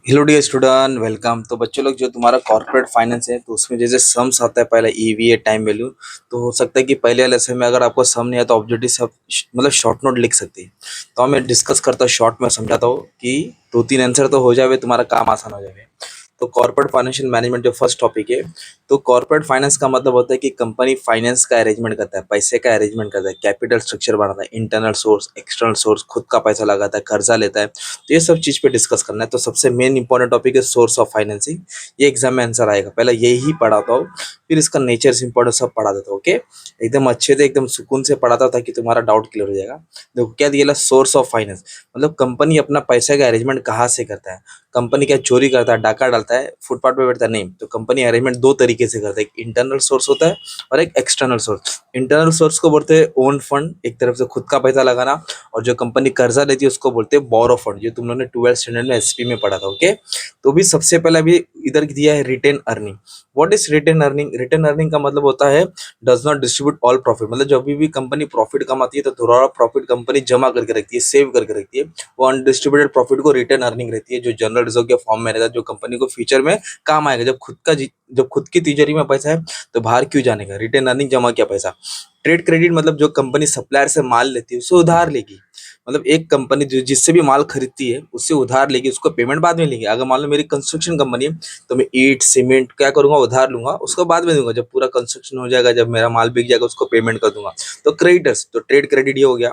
Hello dear student welcome. तो बच्चों लोग जो तुम्हारा कॉर्पोरेट फाइनेंस है तो उसमें जैसे सम्स आता है पहले ईवीए टाइम वैल्यू। तो हो सकता है कि पहले वाले लेसन में अगर आपको सम नहीं आता तो ऑब्जेक्टिव सब मतलब शॉर्ट नोट लिख सकते हैं। तो मैं डिस्कस करता हूँ, शॉर्ट में समझाता हूँ कि दो तीन आंसर तो हो जाए, तुम्हारा काम आसान हो जाए। तो कॉर्पोरेट फाइनेंशियल मैनेजमेंट जो फर्स्ट टॉपिक है, तो कॉर्पोरेट फाइनेंस का मतलब होता है कि कंपनी फाइनेंस का अरेंजमेंट करता है, पैसे का अरेंजमेंट करता है, कैपिटल स्ट्रक्चर बनाता है, इंटरनल सोर्स एक्सटर्नल सोर्स, खुद का पैसा लगाता है, कर्जा लेता है। तो ये सब चीज पे डिस्कस करना है। तो सबसे मेन इंपॉर्टेंट टॉपिक है सोर्स ऑफ फाइनेंसिंग। ये एग्जाम में आंसर आएगा, पहले यही पढ़ाता हूँ, फिर इसका नेचर से इंपॉर्टेंट सब पढ़ा देता हूँ। ओके, एकदम अच्छे से एकदम सुकून से पढ़ाता था कि तुम्हारा डाउट क्लियर हो जाएगा। देखो क्या दिया, सोर्स ऑफ फाइनेंस मतलब कंपनी अपना पैसा का अरेंजमेंट कहाँ से करता है। कंपनी क्या चोरी करता है, डाका डालता है, फुटपाथ पे बैठता है? नहीं। तो कंपनी अरेंजमेंट दो तरीके से करता है, एक इंटरनल सोर्स होता है और एक एक्सटर्नल सोर्स। इंटरनल सोर्स को बोलते हैं ओन फंड, एक तरफ से खुद का पैसा लगाना। और जो कंपनी कर्जा लेती है उसको बोलते हैं बोरो फंड, जो तुम लोगों ने 12th स्टैंडर्ड में एसपी में पढ़ा था। ओके, तो भी सबसे पहले अभी इधर दिया है retained earning. What is retained earning? Retained earning का मतलब होता है does not distribute all profit. मतलब जब भी कंपनी प्रॉफिट कमाती है तो थोड़ा प्रॉफिट कंपनी जमा करके रखती है, सेव करके रखती है। वो अनडिस्ट्रीब्यूटेड प्रॉफिट को रिटेन अर्निंग रहती है, जो जनरल रिजर्व के फॉर्म में रहता है, जो कंपनी को फ्यूचर में काम आएगा। जब खुद की तिजोरी में पैसा है तो बाहर क्यों जाने का, रिटेन अर्निंग जमा किया पैसा। ट्रेड क्रेडिट मतलब जो कंपनी सप्लायर से माल लेती है उससे उधार लेगी। मतलब एक कंपनी जो जिससे भी माल खरीदती है उससे उधार लेगी, उसको पेमेंट बाद में लेगी। अगर मान लो मेरी कंस्ट्रक्शन कंपनी है तो मैं ईंट सीमेंट क्या करूंगा, उधार लूंगा, उसको बाद में दूंगा। जब पूरा कंस्ट्रक्शन हो जाएगा, जब मेरा माल बिक जाएगा, उसको पेमेंट कर दूंगा। तो क्रेडिटर्स, तो ट्रेड क्रेडिट ये हो गया।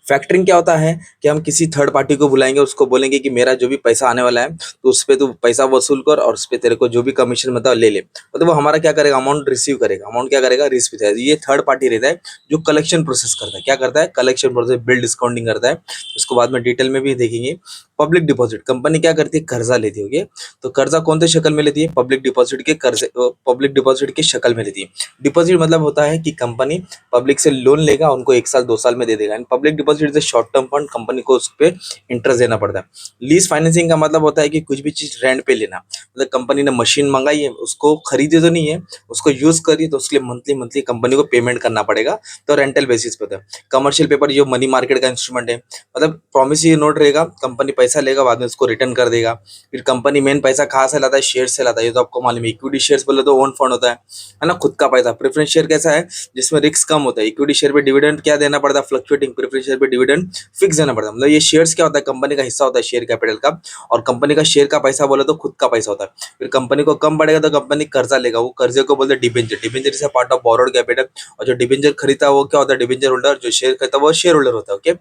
फैक्टरिंग क्या होता है कि हम किसी थर्ड पार्टी को बुलाएंगे, उसको बोलेंगे कि मेरा जो भी पैसा आने वाला है तो उस पे तू पैसा वसूल कर और उस पे तेरे को जो भी कमीशन मतलब ले ले। मतलब वो हमारा क्या करेगा, अमाउंट रिसीव करेगा। अमाउंट क्या करेगा, रिसीव करेगा। ये थर्ड पार्टी रहता है जो कलेक्शन प्रोसेस करता है। क्या करता है, कलेक्शन प्रोसेस, बिल डिस्काउंटिंग करता है। इसको बाद में डिटेल में भी देखेंगे। पब्लिक डिपॉजिट, कंपनी क्या करती है, कर्जा लेती है। ओके, तो कर्जा कौन से शक्ल में लेती है, पब्लिक डिपॉजिट के कर्जे, पब्लिक डिपॉजिट की शक्ल में लेती है। डिपॉजिट मतलब होता है कि कंपनी पब्लिक से लोन लेगा, उनको 1 साल 2 साल में दे देगा। And public deposit is short term fund, company को उस पर इंटरेस्ट देना पड़ता है। लीज फाइनेंसिंग का मतलब होता है कि कुछ भी चीज रेंट पे लेना। मतलब कंपनी ने मशीन मंगाई है, उसको खरीदे तो नहीं है, उसको यूज करिए, तो उसके लिए मंथली मंथली कंपनी को पेमेंट करना पड़ेगा। तो रेंटल बेसिस पे होता है। कमर्शियल पेपर जो मनी मार्केट का इंस्ट्रूमेंट है, मतलब प्रॉमिसरी नोट रहेगा, कंपनी पैसा लेगा, बाद में उसको रिटर्न कर देगा। फिर कंपनी मेन पैसा कहाँ से लाता है, शेयर से लाता है। ये तो आपको मालूम है। इक्विटी शेयर्स बोले तो ओन फंड होता है ना, खुद का पैसा। प्रेफरेंस शेयर कैसा है, जिसमें रिस्क कम होता है। इक्विटी शेयर पे डिविडेंड क्या देना पड़ता है, फ्लक्चुएटिंग। प्रेफरेंस शेयर पे डिविडेंड फिक्स देना पड़ता है। मतलब ये शेयर्स क्या होता है, कंपनी का हिस्सा होता है शेयर कैपिटल का। और कंपनी का शेयर का पैसा बोले तो खुद का पैसा होता है। फिर कंपनी को कम बढ़ेगा तो कंपनी कर्जा लेगा, वो कर्जे को बोलते हैं debenture. Debenture is a part of borrowed capital. और जो डिबेंचर खरीदता है वो क्या होता है, डिबेंचर होल्डर। जो शेयर खरीदता है वो शेयर होल्डर होता है। ओके,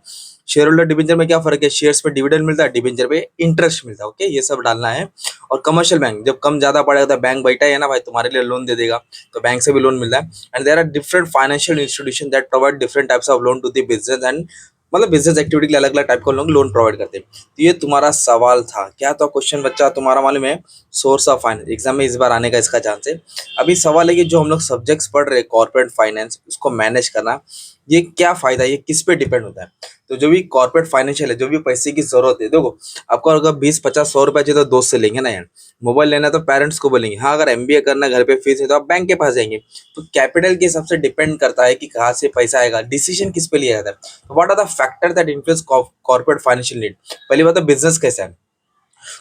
शेयर होल्डर डिबेंचर में क्या फर्क है, शेयर्स पे डिविडेंड मिलता है, डिबेंचर पे इंटरेस्ट मिलता है। ओके, ये सब डालना है। और कमर्शियल बैंक, जब कम ज्यादा पड़ेगा तो बैंक बैठा है ना भाई, तुम्हारे लिए लोन दे देगा, तो बैंक से भी लोन मिलता है। And there are different financial institution that provide different types of loan to the business. And मतलब बिजनेस एक्टिविटी के लिए अलग अलग टाइप का लोग लोन प्रोवाइड करते हैं। तो ये तुम्हारा सवाल था क्या, तो क्वेश्चन बच्चा तुम्हारा मालूम है, सोर्स ऑफ फाइनेंस एग्जाम में इस बार आने का इसका चांस है। अभी सवाल है कि जो हम लोग सब्जेक्ट्स पढ़ रहे हैं कॉर्पोरेट फाइनेंस, उसको मैनेज करना, ये क्या फायदा है, ये किस पे डिपेंड होता है। तो जो भी कॉर्पोरेट फाइनेंशियल है, जो भी पैसे की जरूरत है, देखो आपको अगर 20 50 100 रुपए चाहिए तो दोस्त से लेंगे ना यार। मोबाइल लेना है तो पेरेंट्स को बोलेंगे। हाँ, अगर एमबीए करना घर पे फीस है तो आप बैंक के पास जाएंगे। तो कैपिटल के हिसाब से डिपेंड करता है कि कहाँ से पैसा आएगा, डिसीजन किस पे लिया जाता है। What are the factor that influence corporate financial need. पहली बात तो बिजनेस कैसा है,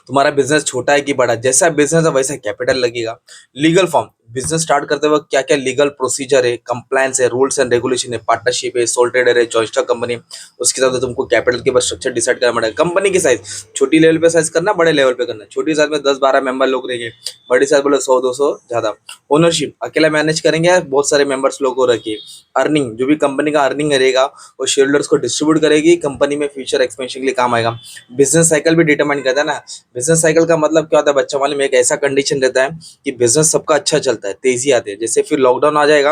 तुम्हारा बिजनेस छोटा है कि बड़ा, जैसा बिजनेस है वैसा कैपिटल लगेगा। लीगल फॉर्म, बिजनेस स्टार्ट करते वक्त क्या क्या लीगल प्रोसीजर है, कंप्लायंस है, रूल्स एंड रेगुलेशन है, पार्टनरशिप है, सोल ट्रेडर है, जॉइंट स्टॉक कंपनी। उसके साथ तुमको कैपिटल के बाद स्ट्रक्चर डिसाइड करना पड़ेगा। कंपनी की साइज, छोटी लेवल पे साइज करना, बड़े लेवल पे करना। छोटी साइज में 10 12 मेंबर लोग रहेंगे, बड़ी साइज बोले 100 200 ज्यादा। ओनरशिप, अकेला मैनेज करेंगे या बहुत सारे मेंबर्स लोग को रखिए। अर्निंग, जो भी कंपनी का अर्निंग रहेगा वो शेयर होल्डर्स को डिस्ट्रीब्यूट करेगी, कंपनी में फ्यूचर एक्सपेंशन के लिए काम आएगा। बिजनेस साइकिल भी डिटरमाइन करता है ना। बिजनेस साइकिल का मतलब क्या होता है बच्चा मालूम है, एक ऐसा कंडीशन रहता है कि बिजनेस सबका अच्छा चलता है, तेजी आती है। जैसे फिर लॉकडाउन आ जाएगा,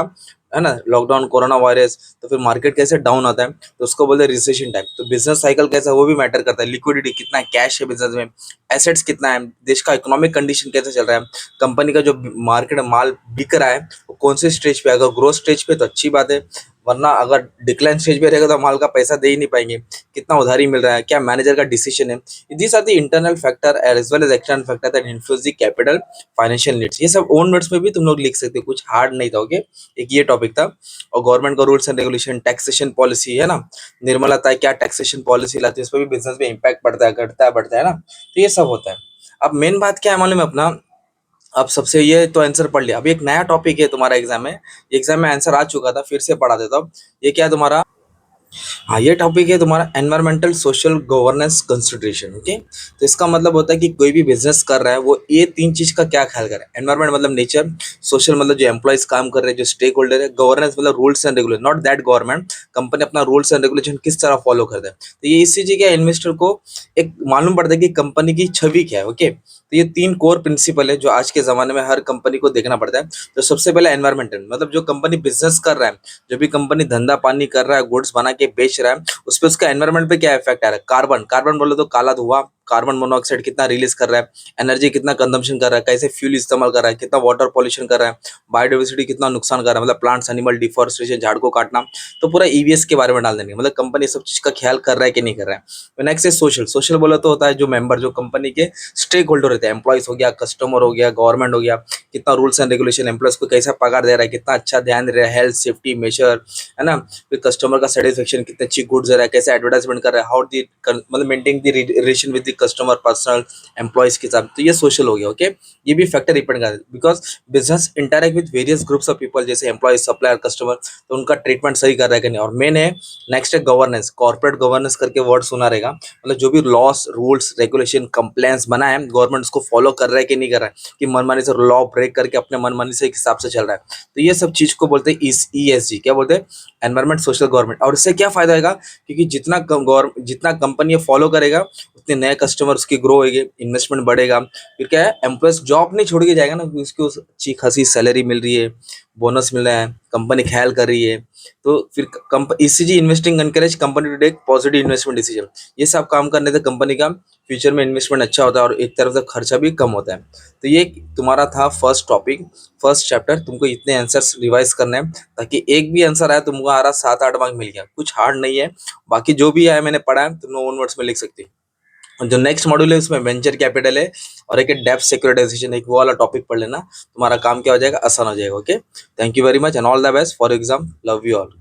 है ना, लॉकडाउन कोरोना वायरस, तो फिर मार्केट कैसे डाउन आता है, तो उसको बोलते हैं रिसेशन टाइप। तो बिजनेस साइकिल कैसा है वो भी मैटर करता है। लिक्विडिटी, कितना कैश है बिजनेस में, एसेट्स कितना है, देश का इकोनॉमिक कंडीशन कैसे चल रहा है, कंपनी का जो मार्केट माल बिक रहा है वो कौन से स्टेज पे है। अगर ग्रोथ स्टेज पे तो अच्छी बात है, वरना अगर डिक्लाइन स्टेज पे रहेगा तो माल का पैसा दे ही नहीं पाएंगे, कितना उधारी मिल रहा है, क्या मैनेजर का डिसीजन है। These are the internal factor as well as external factor that influence the capital financial needs. ये सब ओन वर्ड्स में भी तुम लोग लिख सकते हो, कुछ हार्ड नहीं था। ओके, एक ये टॉपिक था। और गवर्नमेंट का rules and regulation, taxation policy है ना, निर्मला ताई क्या टैक्सेशन पॉलिसी लाती है, उस पर भी बिजनेस में इम्पैक्ट पड़ता है, घटता है, बढ़ता है ना। तो ये सब होता है। अब मेन बात क्या है मालूम है अपना, अब सबसे ये तो आंसर पढ़ लिया, अब एक नया टॉपिक है तुम्हारा एग्जाम में, एग्जाम में आंसर आ चुका था, फिर से पढ़ा देता हूँ। ये क्या है तुम्हारा, हाँ ये टॉपिक है तुम्हारा environmental social governance consideration. Okay, तो इसका मतलब होता है कि कोई भी बिजनेस कर रहा है वो ये तीन चीज का क्या ख्याल करे। एनवायरमेंट मतलब नेचर, सोशल मतलब जो एम्प्लॉइज काम कर रहे हैं, जो स्टेक होल्डर है, गवर्नेंस मतलब rules and regulation, not that government, company अपना रूल्स एंड रेगुलेशन किस तरह फॉलो करता है। तो ये इस चीज का इन्वेस्टर को एक मालूम पड़ता है कि कंपनी की छवि क्या है। ओके, तो ये तीन कोर प्रिंसिपल है जो आज के जमाने में हर कंपनी को देखना पड़ता है। तो सबसे पहले एनवायरमेंटल मतलब जो कंपनी बिजनेस कर रहा है, जो भी कंपनी धंधा पानी कर रहा है, गुड्स बना के बेच रहा है, उस पे उसका एनवायरमेंट पे क्या इफेक्ट आ रहा है। कार्बन, कार्बन बोले तो काला धुआं, कार्बन मोनोऑक्साइड कितना रिलीज कर रहा है, एनर्जी कितना कंजम्पशन कर रहा है, कैसे फ्यूल इस्तेमाल कर रहा है, कितना वाटर पॉल्यूशन कर रहा है, बायोडाइवर्सिटी कितना नुकसान कर रहा है, मतलब प्लांट्स एनिमल डिफॉरेस्टेशन, झाड़ को काटना। तो पूरा ईवीएस के बारे में डाल देंगे, मतलब कंपनी सब चीज का ख्याल कर रहा है कि नहीं कर रहा है। नेक्स्ट है सोशल, सोशल बोला तो होता है जो मेंबर, जो कंपनी के स्टेक होल्डर रहते हैं, एम्प्लॉइज हो गया, कस्टमर हो गया, गवर्नमेंट हो गया, कितना रूल्स एंड रेगुलेशन, एम्प्लॉइज को कैसा पगार दे रहा है, कितना अच्छा ध्यान दे रहा है, हेल्थ सेफ्टी मेजर है ना, फिर कस्टमर का सेटिस्फेक्शन, कितने अच्छी गुड्स दे रहा है, कैसे एडवर्टाइजमेंट कर रहा है, हाउ दी मतलब maintain the relation with the customer personal employees के साथ। तो ये सोशल हो गया। ओके, ये भी फैक्टर डिपेंड करता है because business interact with various groups of people, जैसे एम्प्लॉइज, सप्लायर, कस्टमर, तो उनका ट्रीटमेंट सही कर रहा है कि नहीं। और मेन है नेक्स्ट है गवर्नेंस, कॉर्पोरेट गवर्नेंस करके वर्ड सुना रहेगा, मतलब जो भी लॉस रूल्स रेगुलेशन कंप्लायंस बना है, गवर्नमेंट उसको फॉलो कर रहा है कि नहीं कर रहा है, कि मनमानी से लॉ ब्रेक करके अपने मनमानी से एक हिसाब से चल रहा है। तो ये सब चीज को बोलते हैं ESG, क्या बोलते हैं, एनवायरमेंट सोशल गवर्नमेंट। और इससे क्या फायदा होगा, क्योंकि जितना कंपनी ये फॉलो करेगा उतने नए कस्टमर उसकी ग्रो होगी, इन्वेस्टमेंट बढ़ेगा, फिर क्या है एम्प्लॉयज जॉब नहीं छोड़ के जाएगा ना, क्योंकि उसको अच्छी खासी सैलरी मिल रही है, बोनस मिल रहा है, कंपनी ख्याल कर रही है। तो फिर ECG investing encourage company to take positive investment decision. ये सब काम करने से कंपनी का फ्यूचर में इन्वेस्टमेंट अच्छा होता है और एक तरफ से खर्चा भी कम होता है। तो ये तुम्हारा था फर्स्ट टॉपिक, फर्स्ट चैप्टर। तुमको इतने आंसर्स रिवाइज करने हैं ताकि एक भी आंसर आया तुमको आ रहा 7-8 मार्क मिल गया, कुछ हार्ड नहीं है। बाकी जो भी आया मैंने पढ़ा है तुम लोग ओन वर्ड्स में लिख सकते हो। और जो नेक्स्ट मॉड्यूल है उसमें वेंचर कैपिटल है और एक डेप्थ सिक्योरिटाइजेशन, एक वो वाला टॉपिक पढ़ लेना, तुम्हारा काम क्या हो जाएगा, आसान हो जाएगा। Okay, thank you very much and all the best for exam, love you all.